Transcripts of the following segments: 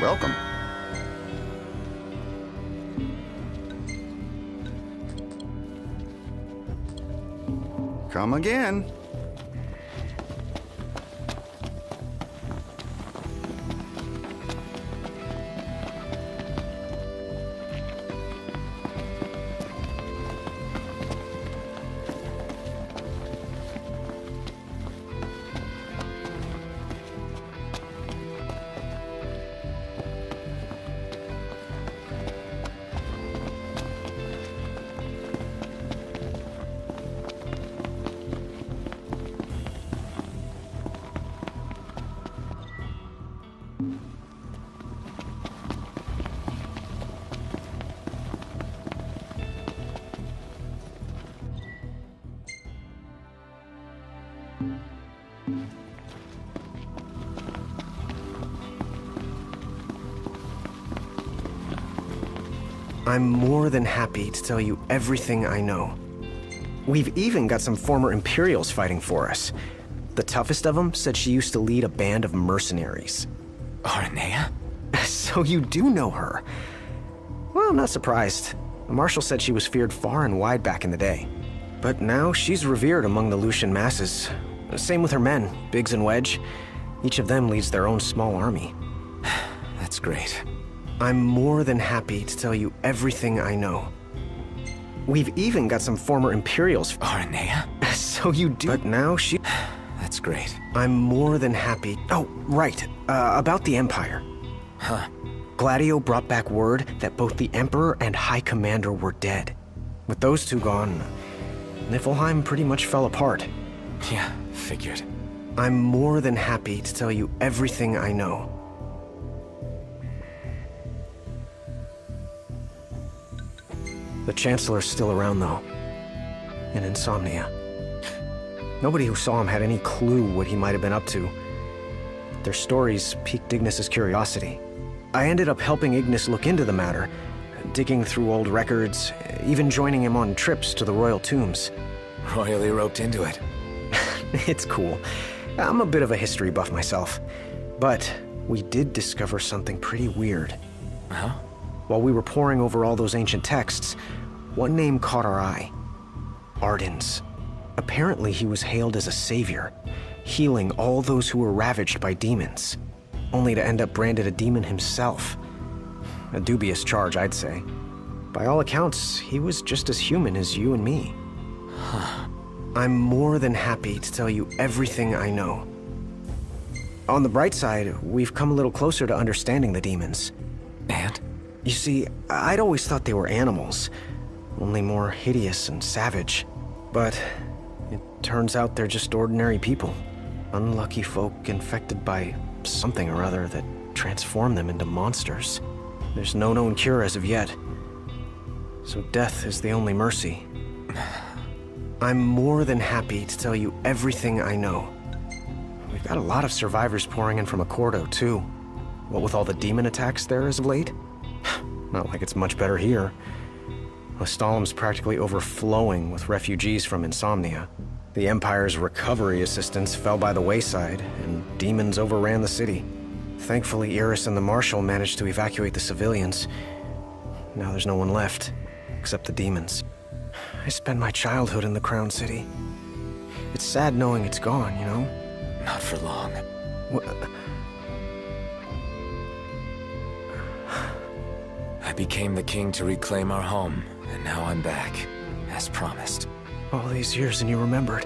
Welcome. Come again. I'm more than happy to tell you everything I know. We've even got some former Imperials fighting for us. The toughest of them said she used to lead a band of mercenaries. Aranea? So you do know her. Well, I'm not surprised. The Marshal said she was feared far and wide back in the day. But now she's revered among the Lucian masses. Same with her men, Biggs and Wedge. Each of them leads their own small army. That's great. I'm more than happy to tell you everything I know. We've even got some former Imperials. Aranea? So you do. But now she. That's great. I'm more than happy. Oh, right. About the Empire. Huh. Gladio brought back word that both the Emperor and High Commander were dead. With those two gone, Niflheim pretty much fell apart. Yeah, figured. I'm more than happy to tell you everything I know. The Chancellor's still around, though. In insomnia. Nobody who saw him had any clue what he might have been up to. Their stories piqued Ignis's curiosity. I ended up helping Ignis look into the matter, digging through old records, even joining him on trips to the royal tombs. Royally roped into it. It's cool. I'm a bit of a history buff myself. But we did discover something pretty weird. Huh? While we were poring over all those ancient texts, one name caught our eye. Ardens. Apparently he was hailed as a savior, healing all those who were ravaged by demons, only to end up branded a demon himself. A dubious charge, I'd say. By all accounts, he was just as human as you and me. Huh. I'm more than happy to tell you everything I know. On the bright side, we've come a little closer to understanding the demons. And? You see, I'd always thought they were animals, only more hideous and savage. But it turns out they're just ordinary people. Unlucky folk infected by something or other that transformed them into monsters. There's no known cure as of yet. So death is the only mercy. I'm more than happy to tell you everything I know. We've got a lot of survivors pouring in from Accordo, too. What with all the demon attacks there as of late? Not like it's much better here. Lestallem's practically overflowing with refugees from Insomnia. The Empire's recovery assistance fell by the wayside, and demons overran the city. Thankfully, Iris and the Marshal managed to evacuate the civilians. Now there's no one left, except the demons. I spent my childhood in the Crown City. It's sad knowing it's gone, you know? Not for long. I became the king to reclaim our home, and now I'm back, as promised. All these years and you remembered.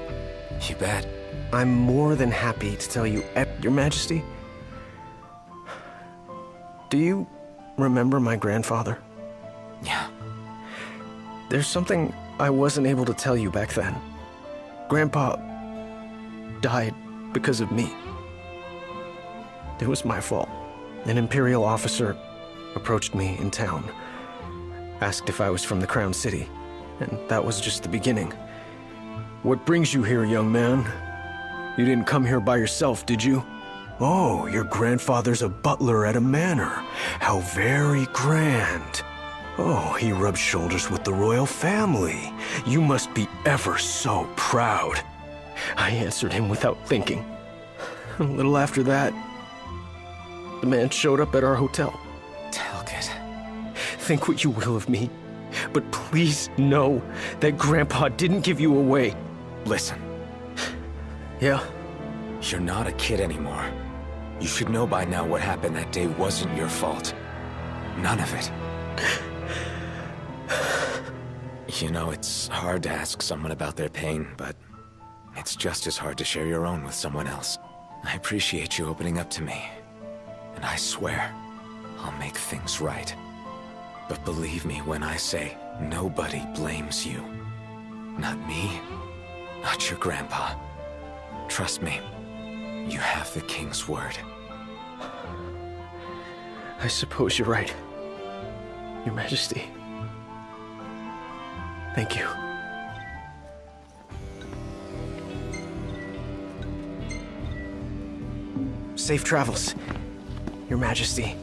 You bet. I'm more than happy to tell you, Your Majesty. Do you remember my grandfather? Yeah. There's something I wasn't able to tell you back then. Grandpa died because of me. It was my fault. An Imperial officer approached me in town, asked if I was from the Crown City, and that was just the beginning. What brings you here, young man? You didn't come here by yourself, did you? Oh, your grandfather's a butler at a manor. How very grand. Oh, he rubs shoulders with the royal family. You must be ever so proud. I answered him without thinking. A little after that, the man showed up at our hotel. Talcott. Think what you will of me, but please know that Grandpa didn't give you away. Listen, Yeah? you're not a kid anymore. You should know by now what happened that day wasn't your fault. None of it. You know, it's hard to ask someone about their pain, but it's just as hard to share your own with someone else. I appreciate you opening up to me, and I swear I'll make things right. But believe me when I say nobody blames you. Not me, not your grandpa. Trust me, you have the king's word. I suppose you're right, Your Majesty. Thank you. Safe travels, Your Majesty.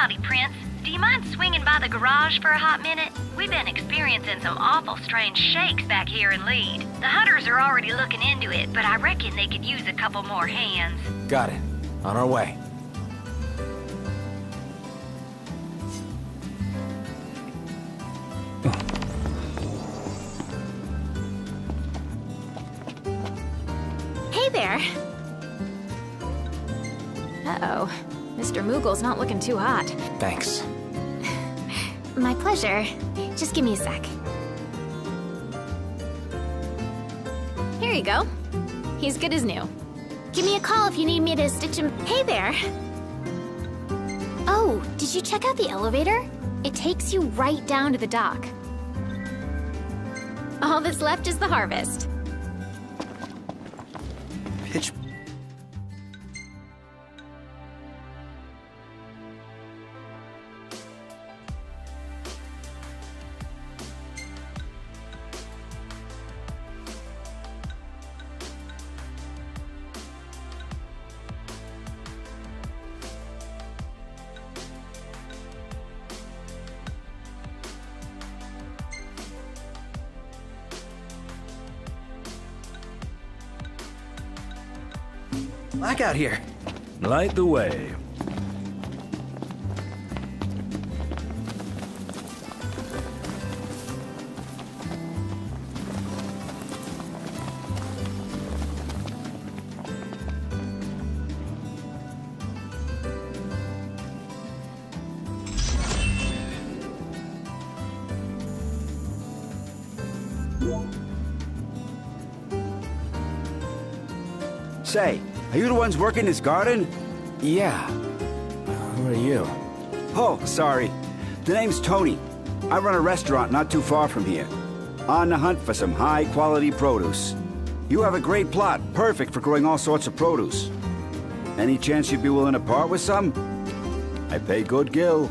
Howdy, Prince. Do you mind swinging by the garage for a hot minute? We've been experiencing some awful strange shakes back here in Lead. The hunters are already looking into it, but I reckon they could use a couple more hands. Got it. On our way. Hey there. Uh-oh. Mr. Moogle's not looking too hot. Thanks. My pleasure. Just give me a sec. Here you go. He's good as new. Give me a call if you need me to stitch him. Hey there. Oh, did you check out the elevator? It takes you right down to the dock. All that's left is the harvest. Pitch. Black out here. Light the way. Say, are you the ones working this garden? Yeah. Who are you? Oh, sorry. The name's Tony. I run a restaurant not too far from here. On the hunt for some high-quality produce. You have a great plot, perfect for growing all sorts of produce. Any chance you'd be willing to part with some? I pay good gill.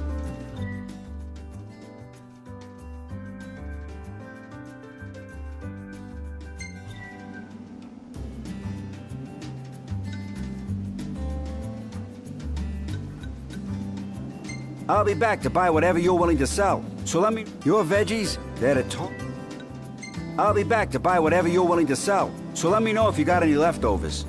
I'll be back to buy whatever you're willing to sell. So let me... Your veggies, they're the top. I'll be back to buy whatever you're willing to sell. So let me know if you got any leftovers.